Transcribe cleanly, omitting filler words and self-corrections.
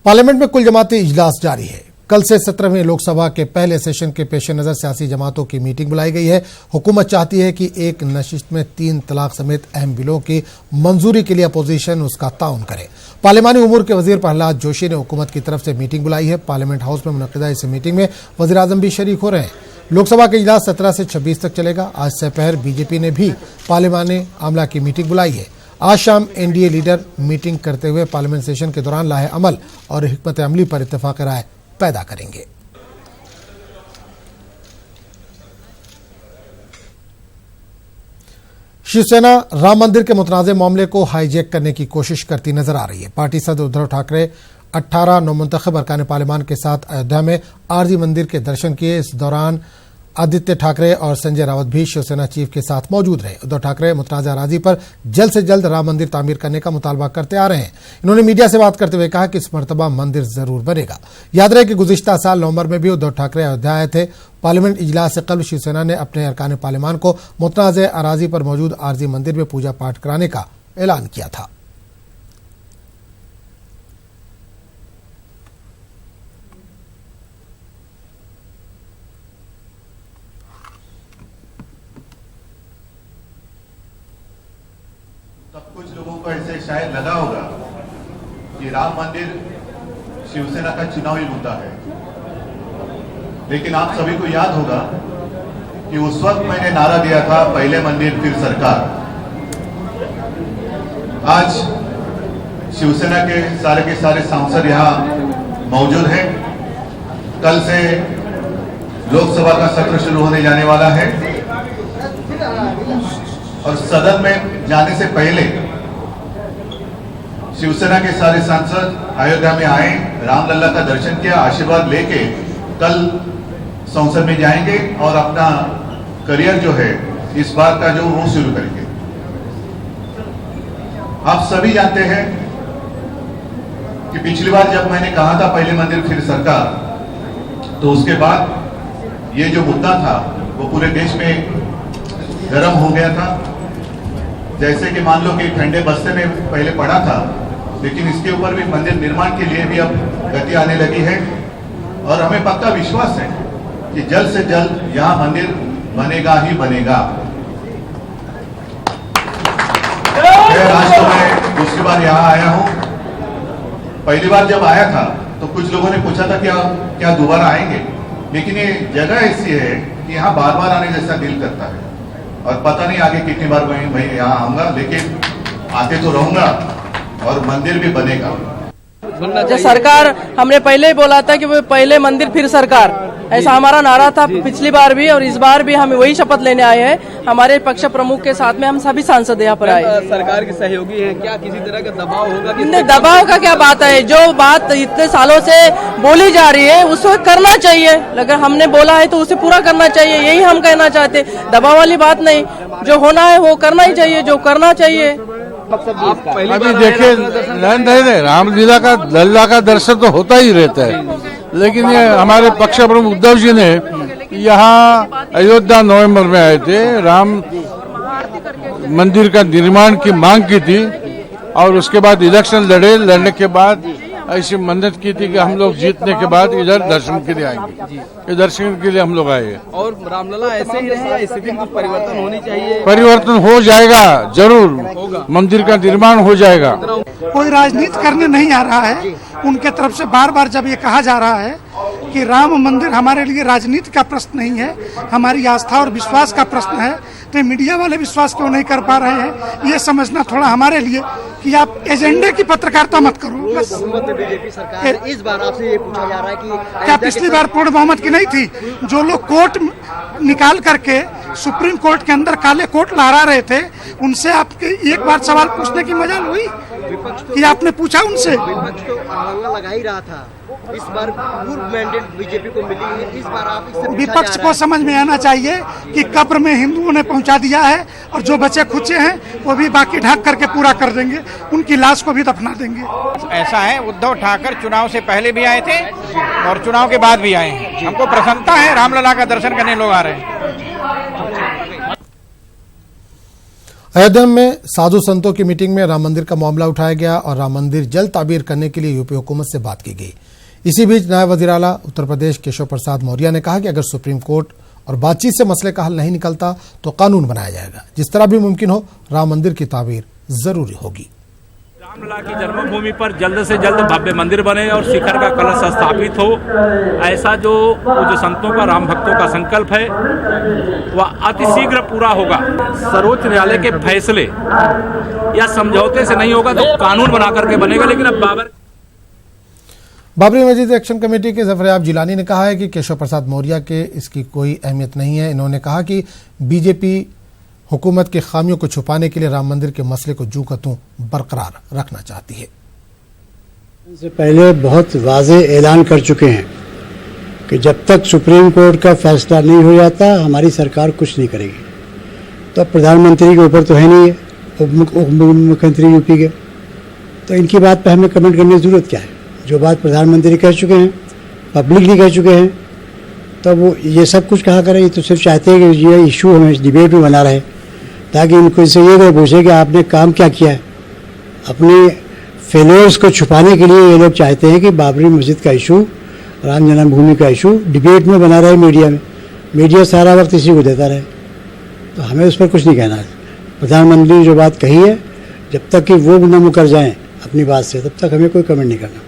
Parliament में कुल जमाती इजलास जारी है। कल से 17वें लोकसभा के पहले सेशन के पेश नजर सियासी जमातों की मीटिंग बुलाई गई है। हुकूमत चाहती है कि एक नशिस्त में 3 तलाक समेत अहम बिलों की मंजूरी के लिए अपोजिशन उसका ताउन करे। पार्लियामानी उमूर के वजीर प्रहलाद जोशी ने हुकूमत की तरफ से मीटिंग बुलाई है। पार्लियामेंट हाउस में मुनक्किदा इस मीटिंग में वजीर आजम भी शरीक हो रहे हैं। लोकसभा का इजलास 17 से 26 तक चलेगा। आज दोपहर बीजेपी ने भी पार्लियामानी आमला की मीटिंग बुलाई है। आज शाम एनडीए लीडर मीटिंग करते हुए पार्लियामेंट सेशन के दौरान लाहे अमल और हिकमत अमली पर इत्तेफाक राय पैदा करेंगे। शिवसेना राम मंदिर के मुतनाज़े मामले को हाईजैक करने की कोशिश करती नजर आ रही है। पार्टी सदर उद्धव ठाकरे 18 नौमुंतखब अरकान पार्लियामान के साथ अयोध्या में आरजी मंदिर के दर्शन किए। इस दौरान आदित्य ठाकरे और संजय रावत भी शिवसेना चीफ के साथ मौजूद रहे। उद्धव ठाकरे मुतनाज़ा अराजी पर जल्द से जल्द राम मंदिर तामीर करने का मुतालबा करते आ रहे हैं। इन्होंने मीडिया से बात करते हुए कहा कि इस मरतबा मंदिर जरूर बनेगा। याद रहे कि गुज़िश्ता साल नवंबर में भी उद्धव ठाकरे अयोध्या आए थे। पार्लियामेंट इजलास से कबल शिवसेना ने अपने अरकान पार्लियामान को मुतनाज़ा अराजी पर मौजूद आरजी मंदिर में पूजा पाठ कराने का ऐलान किया था। तब कुछ लोगों को ऐसे शायद लगा होगा कि राम मंदिर शिवसेना का चुनावी मुद्दा है, लेकिन आप सभी को याद होगा कि उस वक्त मैंने नारा दिया था, पहले मंदिर फिर सरकार। आज शिवसेना के सारे सांसद यहां मौजूद हैं। कल से लोकसभा का सत्र शुरू होने जाने वाला है और सदन में जाने से पहले शिवसेना के सारे सांसद अयोध्या में आए, रामलला का दर्शन किया, आशीर्वाद लेके कल संसद में जाएंगे और अपना करियर जो है इस बार का जो वो शुरू करेंगे। आप सभी जानते हैं कि पिछली बार जब मैंने कहा था पहले मंदिर फिर सरकार, तो उसके बाद ये जो मुद्दा था वो पूरे देश में गर्म हो गया था। जैसे कि मान लो कि ठंडे बस्ते में पहले पड़ा था, लेकिन इसके ऊपर भी मंदिर निर्माण के लिए भी अब गति आने लगी है और हमें पक्का विश्वास है कि जल्द से जल्द यहां मंदिर बनेगा ही बनेगा। आज तो मैं दूसरी बार यहां आया हूं। पहली बार जब आया था तो कुछ लोगों ने पूछा था क्या दोबारा आएंगे, लेकिन ये जगह ऐसी है कि यहाँ बार बार आने जैसा दिल करता है और पता नहीं आगे कितनी बार मैं यहाँ आऊंगा, लेकिन आते तो रहूंगा और मंदिर भी बनेगा। जो सरकार, हमने पहले ही बोला था कि वो पहले मंदिर फिर सरकार, ऐसा हमारा नारा था पिछली बार भी और इस बार भी हम वही शपथ लेने आए हैं। हमारे पक्ष प्रमुख के साथ में हम सभी सांसद यहाँ पर आए। सरकार के सहयोगी हैं, क्या किसी तरह का दबाव होगा? नहीं, दबाव का क्या बात है? जो बात इतने सालों से बोली जा रही है उसको करना चाहिए। अगर हमने बोला है तो उसे पूरा करना चाहिए, यही हम कहना चाहते। दबाव वाली बात नहीं, जो होना है वो करना ही चाहिए, जो करना चाहिए। अभी देखिए, नहीं, रामलीला का लल्ला का दर्शन तो होता ही रहता है, लेकिन ये हमारे पक्ष प्रमुख उद्धव जी ने यहाँ अयोध्या नवंबर में आए थे, राम मंदिर का निर्माण की मांग की थी और उसके बाद इलेक्शन लड़ने के बाद ऐसी मन्नत की थी कि हम लोग जीतने के बाद इधर दर्शन के लिए आएंगे। ये दर्शन के लिए हम लोग आए हैं। और रामलला ऐसे ही रहे, स्थिति में कुछ परिवर्तन होनी चाहिए। परिवर्तन हो जाएगा, जरूर मंदिर का निर्माण हो जाएगा। कोई राजनीति करने नहीं आ रहा है। उनके तरफ से बार बार जब ये कहा जा रहा है कि राम मंदिर हमारे लिए राजनीति का प्रश्न नहीं है, हमारी आस्था और विश्वास का प्रश्न है, तो मीडिया वाले विश्वास क्यों नहीं कर पा रहे हैं? ये समझना थोड़ा हमारे लिए कि आप एजेंडे की पत्रकारिता मत करो। बस बीजेपी सरकार, इस बार आपसे ये पूछा जा रहा है कि क्या पिछली बार पूर्ण बहुमत की नहीं थी? जो लोग कोर्ट निकाल करके सुप्रीम कोर्ट के अंदर काले कोट लहरा रहे थे, उनसे आपके एक बार सवाल पूछने की मजाल हुई कि आपने पूछा उनसे? विपक्ष तो आंगन लगा ही रहा था। इस बार पूर्ण मैंडेट बीजेपी को मिली है, इस बार आप इससे विपक्ष को समझ में आना चाहिए कि कब्र में हिंदुओं ने पहुंचा दिया है और जो बचे खुचे हैं वो भी बाकी ढक करके पूरा कर देंगे, उनकी लाश को भी दफना देंगे। ऐसा है, उद्धव ठाकरे चुनाव से पहले भी आए थे और चुनाव के बाद भी आए हैं। हमको प्रसन्नता है, रामलला का दर्शन करने लोग आ रहे हैं। अयोध्या में साधु संतों की मीटिंग में राम मंदिर का मामला उठाया गया और राम मंदिर जल्द ताबीर करने के लिए यूपी हुकूमत से बात की गई। इसी बीच नायब वजीर आला उत्तर प्रदेश केशव प्रसाद मौर्य ने कहा कि अगर सुप्रीम कोर्ट और बातचीत से मसले का हल नहीं निकलता तो कानून बनाया जाएगा। जिस तरह भी मुमकिन हो राम मंदिर की ताबीर जरूरी होगी। रामलला की जन्मभूमि पर जल्द से जल्द भव्य मंदिर बने और शिखर का कलश स्थापित हो, ऐसा जो संतों का, राम भक्तों का संकल्प है वह अतिशीघ्र पूरा होगा। सर्वोच्च न्यायालय के फैसले या समझौते से नहीं होगा तो कानून बना करके बनेगा। लेकिन अब बाबरी मस्जिद एक्शन कमेटी के जफरयाब जिलानी ने कहा है कि केशव प्रसाद मौर्य के इसकी कोई अहमियत नहीं है। इन्होंने कहा कि बीजेपी हुकूमत के खामियों को छुपाने के लिए राम मंदिर के मसले को जू का तू बरकरार रखना चाहती है। इससे पहले बहुत वाज़े ऐलान कर चुके हैं कि जब तक सुप्रीम कोर्ट का फैसला नहीं हो जाता हमारी सरकार कुछ नहीं करेगी। तो अब प्रधानमंत्री के ऊपर तो है नहीं है, उप मुख्यमंत्री यूपी के, तो इनकी बात पर हमें कमेंट करने की जरूरत क्या है। जो बात प्रधानमंत्री कह चुके हैं, पब्लिकली कह चुके हैं, तो वो ये सब कुछ कहा करें। ये तो सिर्फ चाहते हैं कि ये इशू हमें डिबेट में बना रहे, ताकि इनको इससे ये पूछे कि आपने काम क्या किया है। अपने फेलियर्स को छुपाने के लिए ये लोग चाहते हैं कि बाबरी मस्जिद का इशू, राम जन्मभूमि का इशू डिबेट में बना रहे मीडिया में। मीडिया सारा वक्त इसी को देता रहे, तो हमें उस पर कुछ नहीं कहना है। प्रधानमंत्री ने जो बात कही है, जब तक कि वो न मुकर जाएं अपनी बात से, तब तक हमें कोई कमेंट नहीं करना।